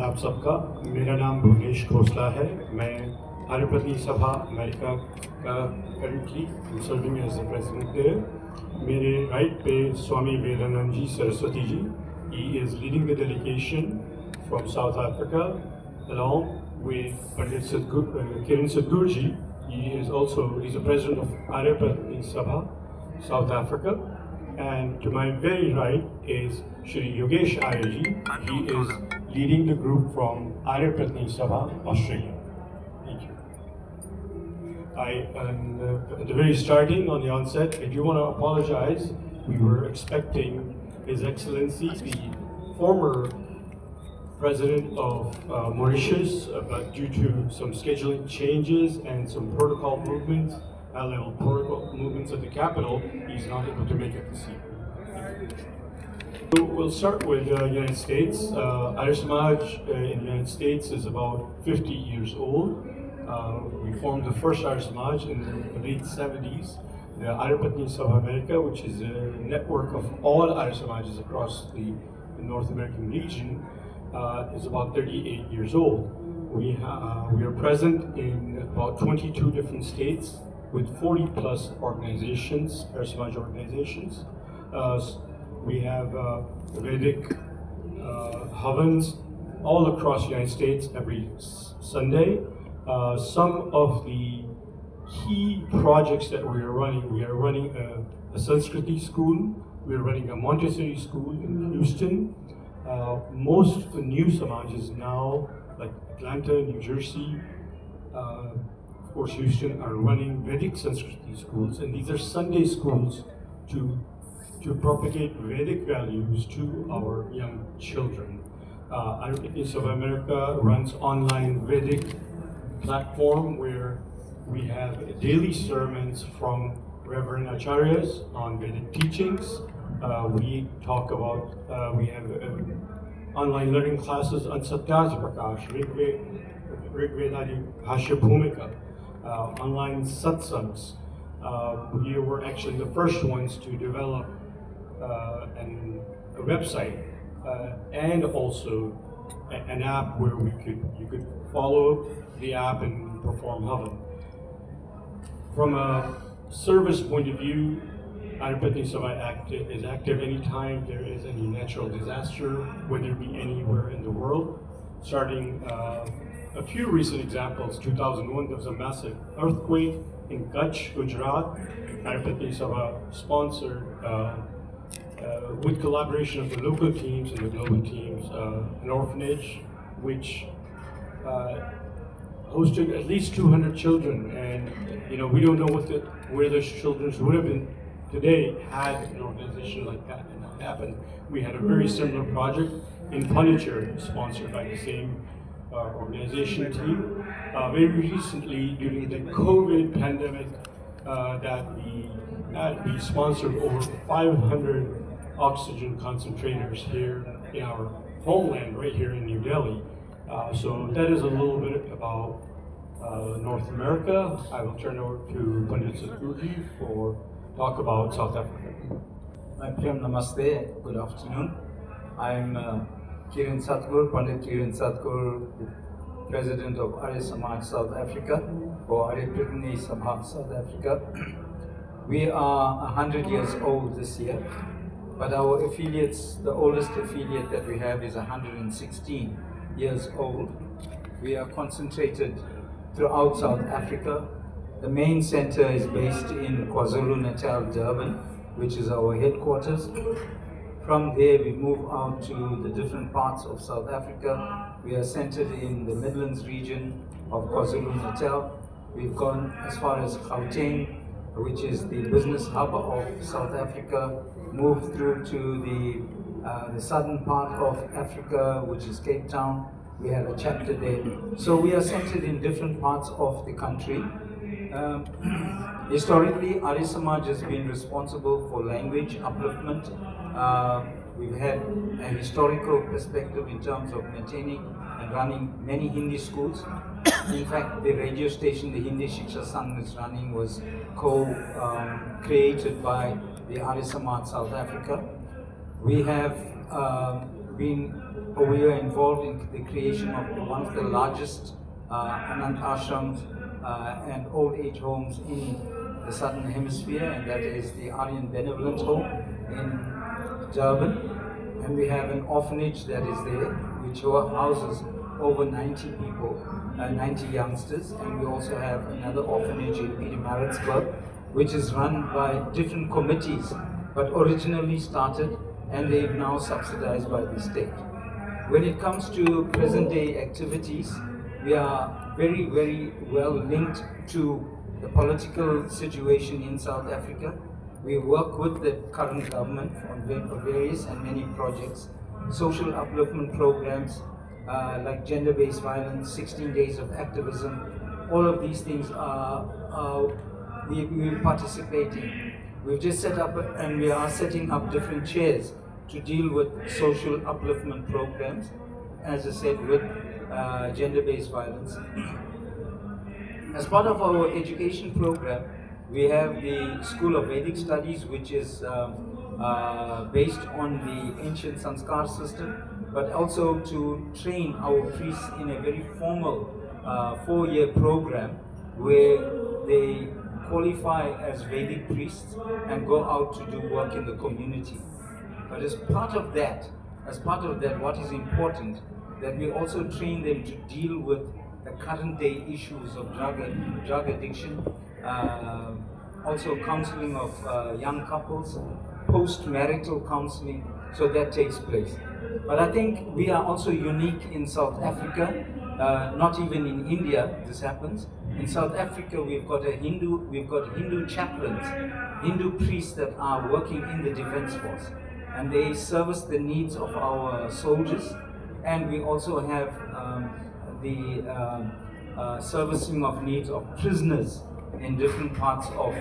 आप सबका। मेरा नाम भुवनेश खोसला है। मैं आर्य प्रतिनिधि सभा अमेरिका का currently serving as the president there. मेरे राइट पे स्वामी वेदानंद जी Saraswati ji, he is leading the delegation from South Africa along with Pandit Kiran Sadhgurji. He's the president of Arya Pratinidhi Sabha South Africa. And to my very right is Shri Yogesh Iyer ji. He is leading the group from Arya Pratinidhi Sabha Australia. Thank you. At the very starting, on the onset, I do want to apologize. We were expecting His Excellency, the former President of Mauritius, but due to some scheduling changes and some protocol movements, high-level protocol movements at the capital, he's not able to make it this year. So we'll start with the United States. Arya Samaj in the United States is about 50 years old. We formed the first Arya Samaj in the late 70s. The Arya Pratinidhi Sabha America, which is a network of all Arya Samajas across the North American region, is about 38 years old. We are present in about 22 different states with 40 plus organizations, Arya Samaj organizations. We have Vedic havans all across the United States every Sunday. Some of the key projects that we are running a Sanskriti school, we are running a Montessori school in Houston. Most new Samajas now, like Atlanta, New Jersey, of course Houston, are running Vedic Sanskriti schools, and these are Sunday schools to propagate Vedic values to our young children. Arya Pratinidhi Sabha America runs online Vedic platform where we have daily sermons from Reverend Acharyas on Vedic teachings. We talk about, we have online learning classes on Satyaj Prakash, Rigvedadi Bhashya Bhumika, online satsangs. We were actually the first ones to develop a website and also an app where you could follow the app and perform havan. From a service point of view, Arya Pratinidhi Sabha is active anytime there is any natural disaster, whether it be anywhere in the world. Starting a few recent examples, 2001 there was a massive earthquake in Kutch, Gujarat. Arya Pratinidhi Sabha sponsored, with collaboration of the local teams and the global teams, an orphanage which hosted at least 200 children, and we don't know where those children would have been today had an organization like that not happened. We had a very similar project in Pondicherry, sponsored by the same organization team. Very recently, during the COVID pandemic, we sponsored over 500 oxygen concentrators here in our homeland, right here in New Delhi. So that is a little bit about North America. I will turn over to Pandit Sadhgurji for talk about South Africa. My Prem Namaste, good afternoon. I'm Kiran Sadhgur, Pandit Kiran Sadhgur, President of Arya Samaj South Africa, or Arya Pratinidhi Sabha South Africa. We are 100 years old this year, but our affiliates, the oldest affiliate that we have is 116 years old. We are concentrated throughout South Africa. The main center is based in KwaZulu-Natal, Durban, which is our headquarters. From there we move out to the different parts of South Africa. We are centered in the Midlands region of KwaZulu-Natal. We've gone as far as Gauteng, which is the business hub of South Africa, moved through to the southern part of Africa, which is Cape Town. We have a chapter there. So we are centered in different parts of the country. Historically, Arya Samaj has been responsible for language upliftment. We've had a historical perspective in terms of maintaining and running many Hindi schools. In fact, the radio station, the Hindi Shiksha Sangh is running, was created by the Arya Samaj South Africa. We have we are involved in the creation of one of the largest Anand ashrams and old age homes in the southern hemisphere, and that is the Aryan Benevolent Home in Durban. And we have an orphanage that is there, which houses over 90 people, 90 youngsters, and we also have another orphanage in Pietermaritzburg, which is run by different committees, but originally started and they're now subsidized by the state. When it comes to present day activities, we are very, very well linked to the political situation in South Africa. We work with the current government on various and many projects, social upliftment programs like gender-based violence, 16 days of activism. All of these things we participate in. We've just set up and we are setting up different chairs to deal with social upliftment programs, as I said, with gender-based violence. As part of our education program, we have the School of Vedic Studies, which is based on the ancient Sanskar system, but also to train our priests in a very formal 4-year program where they qualify as Vedic priests and go out to do work in the community. But as part of that, what is important, that we also train them to deal with the current day issues of drug addiction, also counseling of young couples, post-marital counseling, so that takes place. But I think we are also unique in South Africa, not even in India this happens. In South Africa we've got Hindu chaplains, Hindu priests that are working in the defense force, and they service the needs of our soldiers, and we also have the servicing of needs of prisoners in different parts of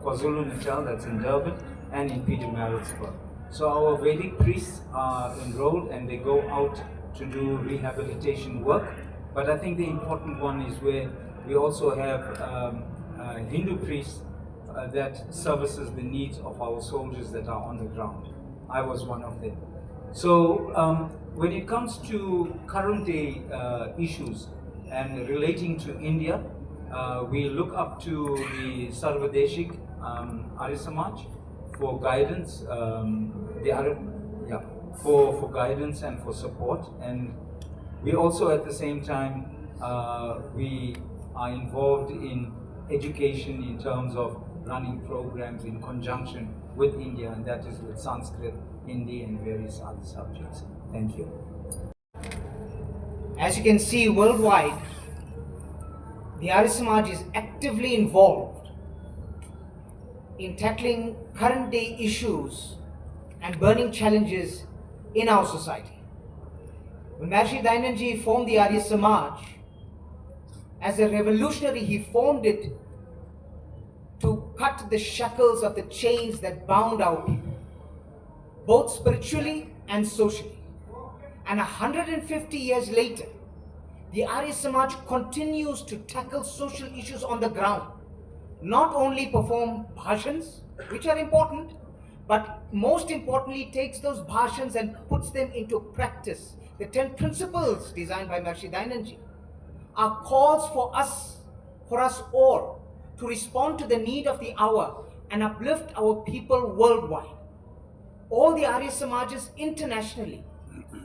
KwaZulu-Natal, that's in Durban, and in Pietermaritzburg. So our Vedic priests are enrolled and they go out to do rehabilitation work. But I think the important one is where we also have Hindu priests that services the needs of our soldiers that are on the ground. I was one of them. So when it comes to current day issues and relating to India, we look up to the Sarvadeshik Arya Samaj for guidance, for guidance and for support. And we also at the same time we are involved in education in terms of running programs in conjunction with India, and that is with Sanskrit, Hindi and various other subjects. Thank you. As you can see, worldwide, the Arya Samaj is actively involved in tackling current day issues and burning challenges in our society. When Maharishi Dayananji formed the Arya Samaj, as a revolutionary, he formed it to cut the shackles of the chains that bound our people, both spiritually and socially. And 150 years later, the Arya Samaj continues to tackle social issues on the ground. Not only perform bhashans, which are important, but most importantly takes those bhashans and puts them into practice. The 10 principles designed by Maharishi Dayananji are calls for us all, to respond to the need of the hour and uplift our people worldwide. All the Arya Samajas internationally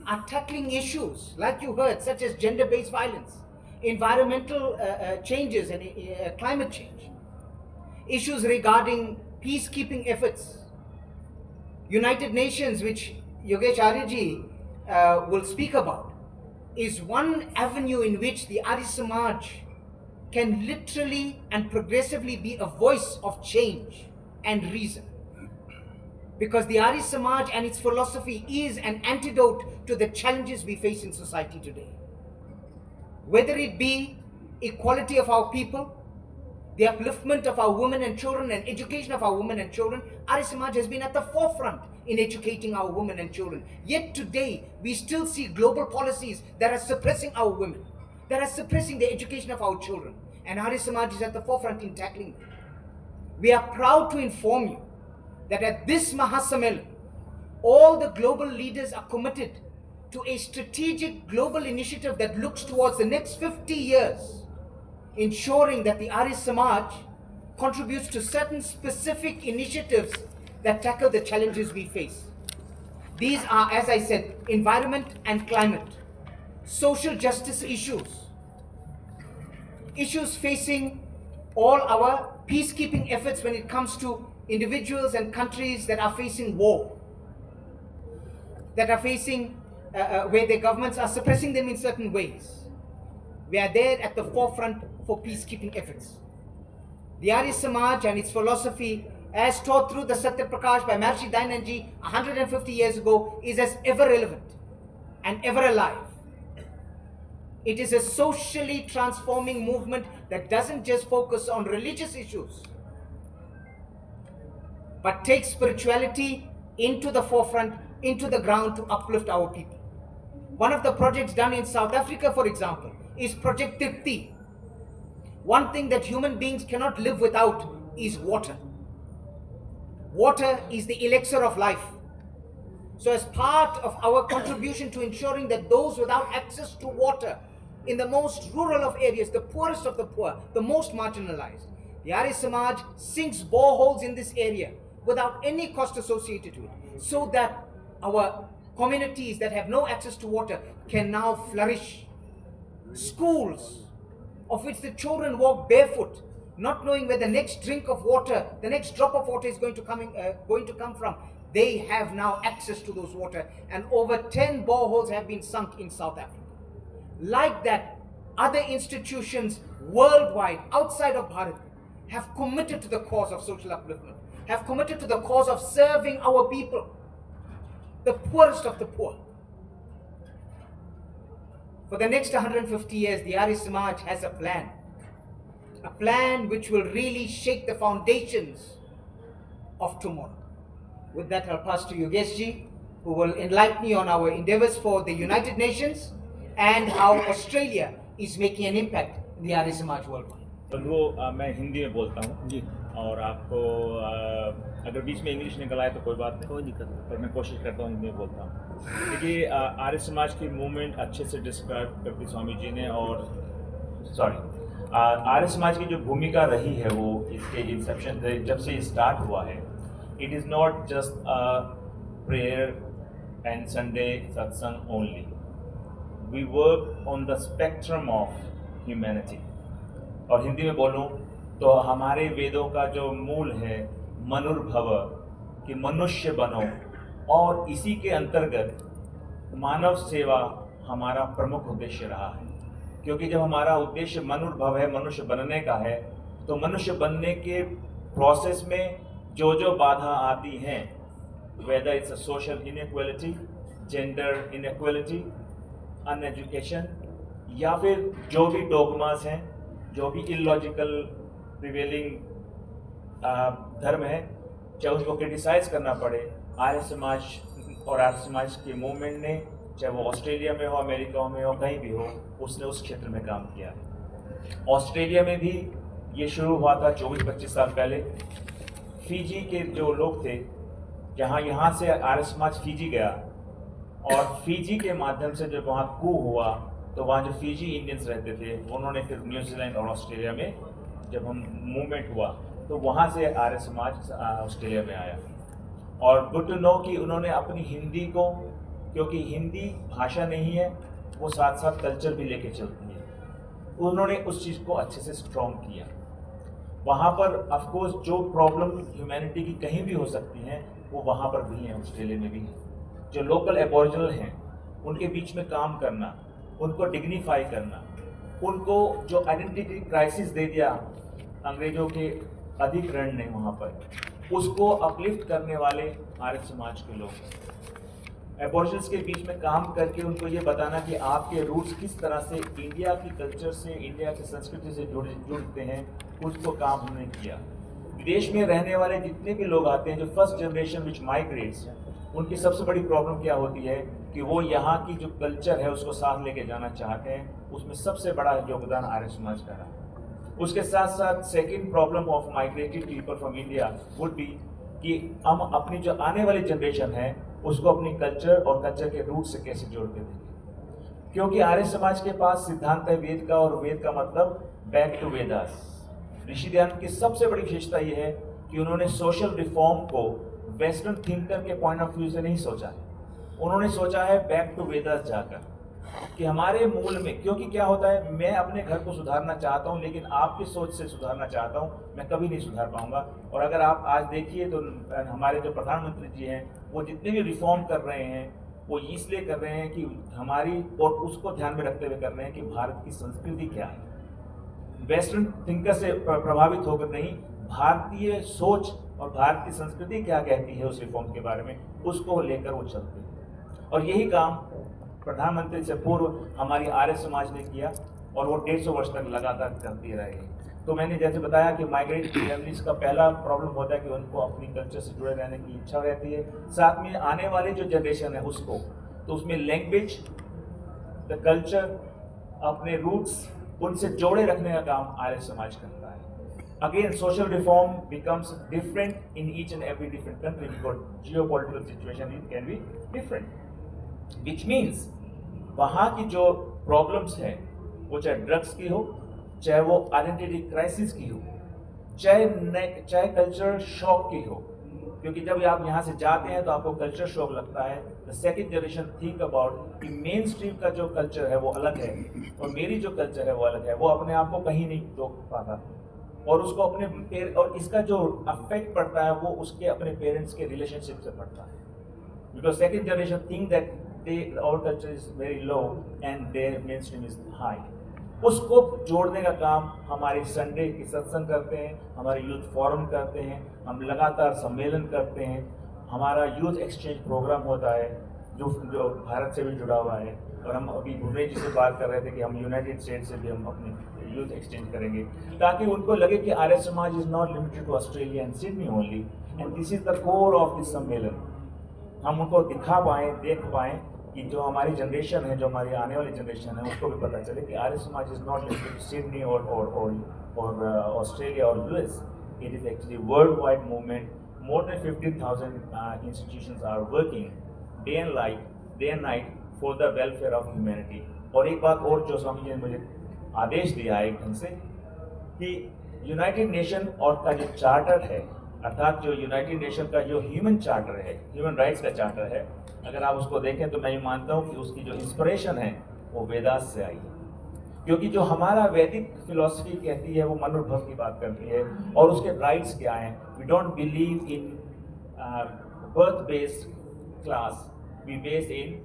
are tackling issues, like you heard, such as gender-based violence, environmental changes and climate change, issues regarding peacekeeping efforts. United Nations, which Yogesh Aryaji will speak about, is one avenue in which the Arya Samaj can literally and progressively be a voice of change and reason. Because the Arya Samaj and its philosophy is an antidote to the challenges we face in society today. Whether it be equality of our people, the upliftment of our women and children, and education of our women and children, Arya Samaj has been at the forefront in educating our women and children. Yet today, we still see global policies that are suppressing our women, that are suppressing the education of our children. And Arya Samaj is at the forefront in tackling them. We are proud to inform you that at this Mahasammelan, all the global leaders are committed to a strategic global initiative that looks towards the next 50 years, ensuring that the Arya Samaj contributes to certain specific initiatives that tackle the challenges we face. These are, as I said, environment and climate, social justice issues facing all our peacekeeping efforts when it comes to individuals and countries that are facing war, that are facing where their governments are suppressing them in certain ways. We are there at the forefront for peacekeeping efforts. The Arya Samaj and its philosophy, as taught through the Satya Prakash by Maharishi Dayananji 150 years ago, is as ever relevant and ever alive. It is a socially transforming movement that doesn't just focus on religious issues, but takes spirituality into the forefront, into the ground to uplift our people. One of the projects done in South Africa, for example, is Project Tripti. One thing that human beings cannot live without is water. Water is the elixir of life. So as part of our contribution to ensuring that those without access to water in the most rural of areas, the poorest of the poor, the most marginalized, the Arya Samaj sinks boreholes in this area without any cost associated to it, so that our communities that have no access to water can now flourish. Schools of which the children walk barefoot, not knowing where the next drink of water, the next drop of water is going to come from. They have now access to those water, and over 10 boreholes have been sunk in South Africa. Like that, other institutions worldwide, outside of Bharat, have committed to the cause of social upliftment, have committed to the cause of serving our people, the poorest of the poor. For the next 150 years, the Arya Samaj has a plan which will really shake the foundations of tomorrow. With that, I'll pass to Yogesh ji, who will enlighten me on our endeavors for the United Nations and how Australia is making an impact in the Arya Samaj worldwide. वो मैं हिंदी में बोलता हूँ जी, और आपको अगर बीच में English निकल आए तो कोई बात नहीं, कोई दिक्कत नहीं, पर मैं कोशिश करता हूँ हिंदी में बोलता हूँ। देखिए, आर्य समाज की मूवमेंट अच्छे से डिस्क्राइब करती स्वामी जी ने, और आर्य समाज की जो भूमिका रही है वो इसके इंसेप्शन से जब से स्टार्ट हुआ है, it is not just prayer and Sunday satsang only. We work on the spectrum of humanity. और हिंदी में बोलूं तो हमारे वेदों का जो मूल है मनुर्भव, कि मनुष्य बनो, और इसी के अंतर्गत मानव सेवा हमारा प्रमुख उद्देश्य रहा है. क्योंकि जब हमारा उद्देश्य मनुर्भव है, मनुष्य बनने का है, तो मनुष्य बनने के प्रोसेस में जो जो बाधा आती हैं, whether it's a social inequality, gender inequality, uneducation, या फिर जो भी डोगमास हैं, जो भी इलॉजिकल प्रिवेलिंग धर्म है, चाहे उसको क्रिटिसाइज करना पड़े, आर्य समाज और आर्य समाज के मूवमेंट ने, चाहे वो ऑस्ट्रेलिया में हो, अमेरिका में हो, कहीं भी हो, उसने उस क्षेत्र में काम किया. ऑस्ट्रेलिया में भी ये शुरू हुआ था 24-25 साल पहले. फीजी के जो लोग थे, यहाँ से आर्य समाज फीजी गया, और फीजी के माध्यम से जब वहाँ कू हुआ तो वहाँ जो फीजी इंडियंस रहते थे, उन्होंने फिर न्यूजीलैंड और ऑस्ट्रेलिया में जब हम मूवमेंट हुआ तो वहाँ से आर्य समाज ऑस्ट्रेलिया में आया. और गुड टू नो कि उन्होंने अपनी हिंदी को, क्योंकि हिंदी भाषा नहीं है, वो साथ साथ कल्चर भी लेके चलती है, उन्होंने उस चीज़ को अच्छे से स्ट्रॉन्ग किया. वहाँ पर ऑफकोर्स जो प्रॉब्लम ह्यूमैनिटी की कहीं भी हो सकती हैं, वो वहाँ पर भी हैं, ऑस्ट्रेलिया में भी हैं. जो लोकल एबोरिजिनल हैं, उनके बीच में काम करना, उनको डिग्निफाई करना, उनको जो आइडेंटिटी क्राइसिस दे दिया अंग्रेजों के अधिग्रहण ने वहाँ पर, उसको अपलिफ्ट करने वाले आर्य समाज के लोग. एबोरिजिनल्स के बीच में काम करके उनको ये बताना कि आपके रूट्स किस तरह से इंडिया की कल्चर से, इंडिया की संस्कृति से जुड़ते हैं, उसको काम हमने किया. विदेश में रहने वाले जितने भी लोग आते हैं, जो फर्स्ट जनरेशन विच माइग्रेट्स, उनकी सबसे बड़ी प्रॉब्लम क्या होती है कि वो यहाँ की जो कल्चर है उसको साथ लेके जाना चाहते हैं. उसमें सबसे बड़ा योगदान आर्य समाज का रहा. उसके साथ साथ second problem of migrated people from India would be कि हम अपनी जो आने वाली जनरेशन है उसको अपनी कल्चर और कल्चर के रूट से कैसे जोड़ के देखें। क्योंकि आर्य समाज के पास सिद्धांत है वेद का, और वेद का मतलब बैक टू वेदास। ऋषि दयानंद की सबसे बड़ी विशेषता यह है कि उन्होंने सोशल रिफॉर्म को वेस्टर्न थिंकर के पॉइंट ऑफ व्यू से नहीं सोचा है, उन्होंने सोचा है बैक टू वेदास जाकर कि हमारे मूल में, क्योंकि क्या होता है, मैं अपने घर को सुधारना चाहता हूं लेकिन आपकी सोच से सुधारना चाहता हूं, मैं कभी नहीं सुधार पाऊंगा। और अगर आप आज देखिए तो हमारे जो प्रधानमंत्री जी हैं वो जितने भी रिफॉर्म कर रहे हैं वो इसलिए कर रहे हैं कि हमारी, और उसको ध्यान में रखते हुए कर रहे हैं कि भारत की संस्कृति क्या है, वेस्टर्न थिंकर से प्रभावित होकर नहीं, भारतीय सोच और भारत की संस्कृति क्या कहती है उस रिफॉर्म के बारे में, उसको लेकर वो चलते हैं। और यही काम प्रधानमंत्री से पूर्व हमारी आर्य समाज ने किया और वो 150 वर्ष तक लगातार करती रहे। तो मैंने जैसे बताया कि माइग्रेट फैमिलीज का पहला प्रॉब्लम होता है कि उनको अपनी कल्चर से जुड़े रहने की इच्छा रहती है, साथ में आने वाली जो जनरेशन है उसको, तो उसमें लैंग्वेज, द कल्चर, अपने रूट्स, उनसे जोड़े रखने का काम आर्य समाज करता है। Again, social reform becomes different in each and every different country because geopolitical situation it can be different, which means वहाँ की जो प्रॉब्लम्स हैं वो चाहे ड्रग्स की हो, चाहे वो आइडेंटिटी क्राइसिस की हो, चाहे कल्चर शॉक की हो, क्योंकि जब आप यहाँ से जाते हैं तो आपको कल्चर शॉक लगता है। The second generation think about कि मेन स्ट्रीम का जो कल्चर है वो अलग है और मेरी जो कल्चर है वो अलग है, वो अपने आप को कहीं नहीं रोक पाता और उसको अपने और इसका जो अफेक्ट पड़ता है वो उसके अपने पेरेंट्स के रिलेशनशिप से पड़ता है, because second generation think that our culture is very low and their mainstream is high। उसको जोड़ने का काम हमारे संडे की सत्संग करते हैं, हमारे यूथ फोरम करते हैं, हम लगातार सम्मेलन करते हैं, हमारा यूथ एक्सचेंज प्रोग्राम होता है जो भारत से भी जुड़ा हुआ है। और हम अभी भुवनेश जी से बात कर रहे थे कि हम यूनाइटेड स्टेट से भी हम अपने यूथ एक्सचेंज करेंगे ताकि उनको लगे कि Arya Samaj is not limited to Australia and Sydney only, and this is the core of this sammelan. हम उनको दिखा पाएँ, देख पाएँ कि जो हमारी जनरेशन है, जो हमारी आने वाली जनरेशन है, उसको भी पता चले कि Arya Samaj is not limited to Sydney और ऑस्ट्रेलिया और US, it is actually world wide movement. More than 15,000 institutions are working day and night for the welfare of humanity. और एक बात और जो स्वामी जी ने मुझे आदेश दिया है एक ढंग से कि यूनाइटेड नेशन और का जो चार्टर है, अर्थात जो यूनाइटेड नेशन का जो ह्यूमन चार्टर है, ह्यूमन राइट्स का चार्टर है, अगर आप उसको देखें तो मैं मानता हूँ कि उसकी जो इंस्पिरेशन है वो वेदास से आई है। क्योंकि जो हमारा वैदिक फिलॉसफी कहती है वो मनुर्भव की बात करती है और उसके राइट्स क्या हैं। We don't believe in birth based class, we based in,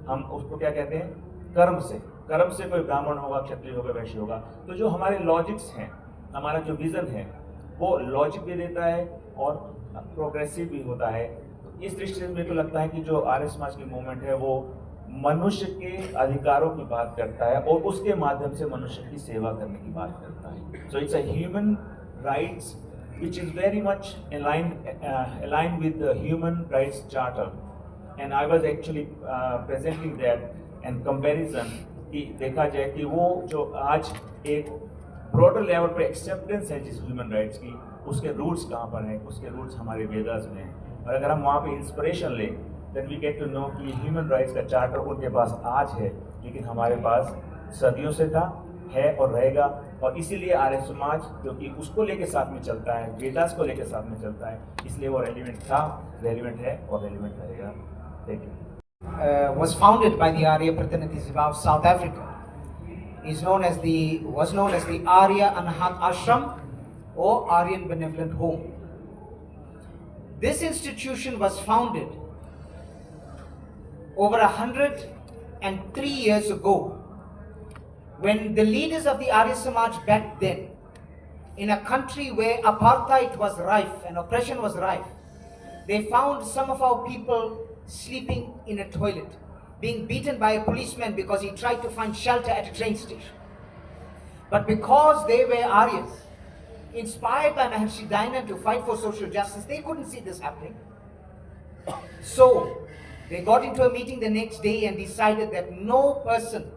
हम उसको क्या कहते हैं, कर्म से कोई ब्राह्मण होगा, क्षत्रिय होगा, वैश्य होगा। तो जो हमारे लॉजिक्स हैं, हमारा जो विजन है वो लॉजिक भी देता है और प्रोग्रेसिव भी होता है। इस दृष्टि से मेरे को लगता है कि जो आर्य समाज की मूवमेंट है वो मनुष्य के अधिकारों की बात करता है और उसके माध्यम से मनुष्य की सेवा करने की बात करता है। So it's a human rights which is very much aligned with the human rights charter, and I was actually presenting that and comparison कि देखा जाए कि वो जो आज एक ब्रॉडर लेवल पे एक्सेप्टेंस है जिस ह्यूमन राइट्स की, उसके रूट्स कहाँ पर हैं, उसके रूट्स हमारे वेदास में हैं। और अगर हम वहाँ पे इंस्पिरेशन लें then we get to know कि ह्यूमन राइट्स का चार्टर उनके पास आज है लेकिन हमारे पास सदियों से था, है और रहेगा। और इसीलिए आर्य समाज क्योंकि उसको लेके साथ में चलता है, वेदास को लेके साथ में चलता है, इसलिए वो रेलिवेंट था, रेलिवेंट है और रेलिवेंट रहेगा। Thank you. Was founded by the Arya Pratinitis of South Africa. Was known as the Arya Anahat Ashram or Aryan Benevolent Home. This institution was founded over 103 years ago, when the leaders of the Arya Samaj back then, in a country where apartheid was rife and oppression was rife, they found some of our people sleeping in a toilet, being beaten by a policeman because he tried to find shelter at a train station. But because they were Aryas, inspired by Maharishi Dayananda to fight for social justice, they couldn't see this happening. So they got into a meeting the next day and decided that no person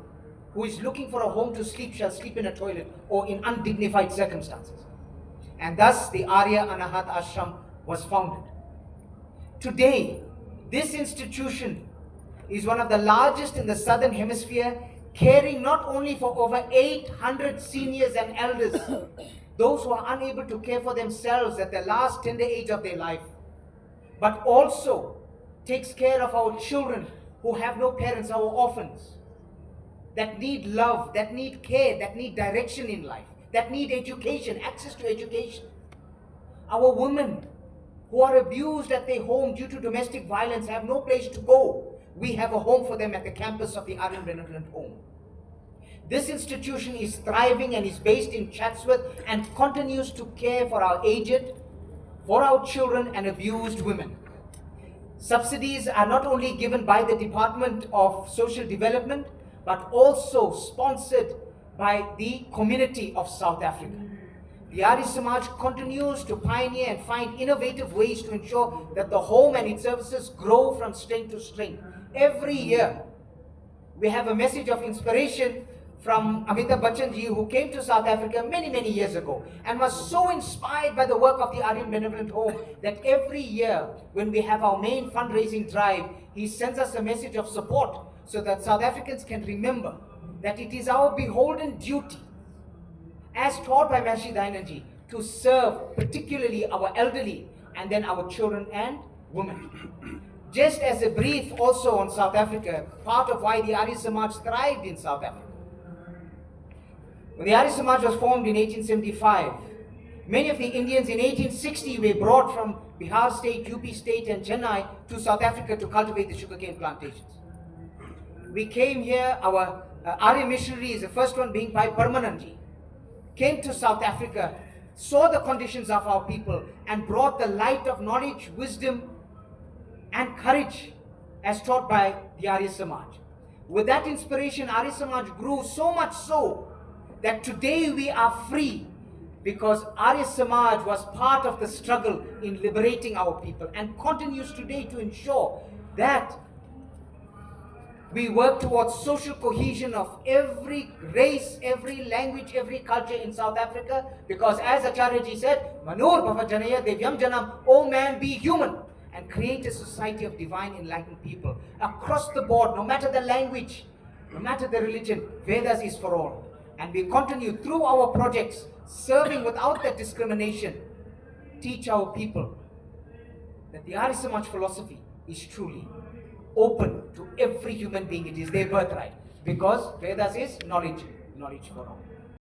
who is looking for a home to sleep shall sleep in a toilet or in undignified circumstances. And thus the Arya Anahat Ashram was founded. Today, This institution is one of the largest in the Southern Hemisphere, caring not only for over 800 seniors and elders, those who are unable to care for themselves at the last tender age of their life, but also takes care of our children who have no parents, our orphans, that need love, that need care, that need direction in life, that need education, access to education. Our women who are abused at their home due to domestic violence have no place to go. We have a home for them at the campus of the Aryan Benevolent Home. This institution is thriving and is based in Chatsworth and continues to care for our aged, for our children and abused women. Subsidies are not only given by the Department of Social Development, but also sponsored by the community of South Africa. The Arya Samaj continues to pioneer and find innovative ways to ensure that the home and its services grow from strength to strength. Every year, we have a message of inspiration from Amitabh Bachchan ji, who came to South Africa many years ago and was so inspired by the work of the Aryan Benevolent Home that every year when we have our main fundraising drive, he sends us a message of support so that South Africans can remember that it is our beholden duty, as taught by Maharishi Dayanand, to serve particularly our elderly and then our children and women. Just as a brief also on South Africa, part of why the Arya Samaj thrived in South Africa. When the Arya Samaj was formed in 1875, many of the Indians in 1860 were brought from Bihar state, UP state and Chennai to South Africa to cultivate the sugarcane plantations. We came here, our Arya missionaries, the first one being Bhai Parmananji, came to South Africa, saw the conditions of our people and brought the light of knowledge, wisdom and courage as taught by the Arya Samaj. With that inspiration, Arya Samaj grew so much so that today we are free because Arya Samaj was part of the struggle in liberating our people and continues today to ensure that we work towards social cohesion of every race, every language, every culture in South Africa, because as Acharya said, Manur Bhava Janaya Devyam Janam, O man, be human and create a society of divine enlightened people across the board, no matter the language, no matter the religion. Vedas is for all. And we continue through our projects, serving without that discrimination, teach our people that the Arya Samaj philosophy is truly open to every human being. It is their birthright, because Vedas is knowledge, knowledge for all.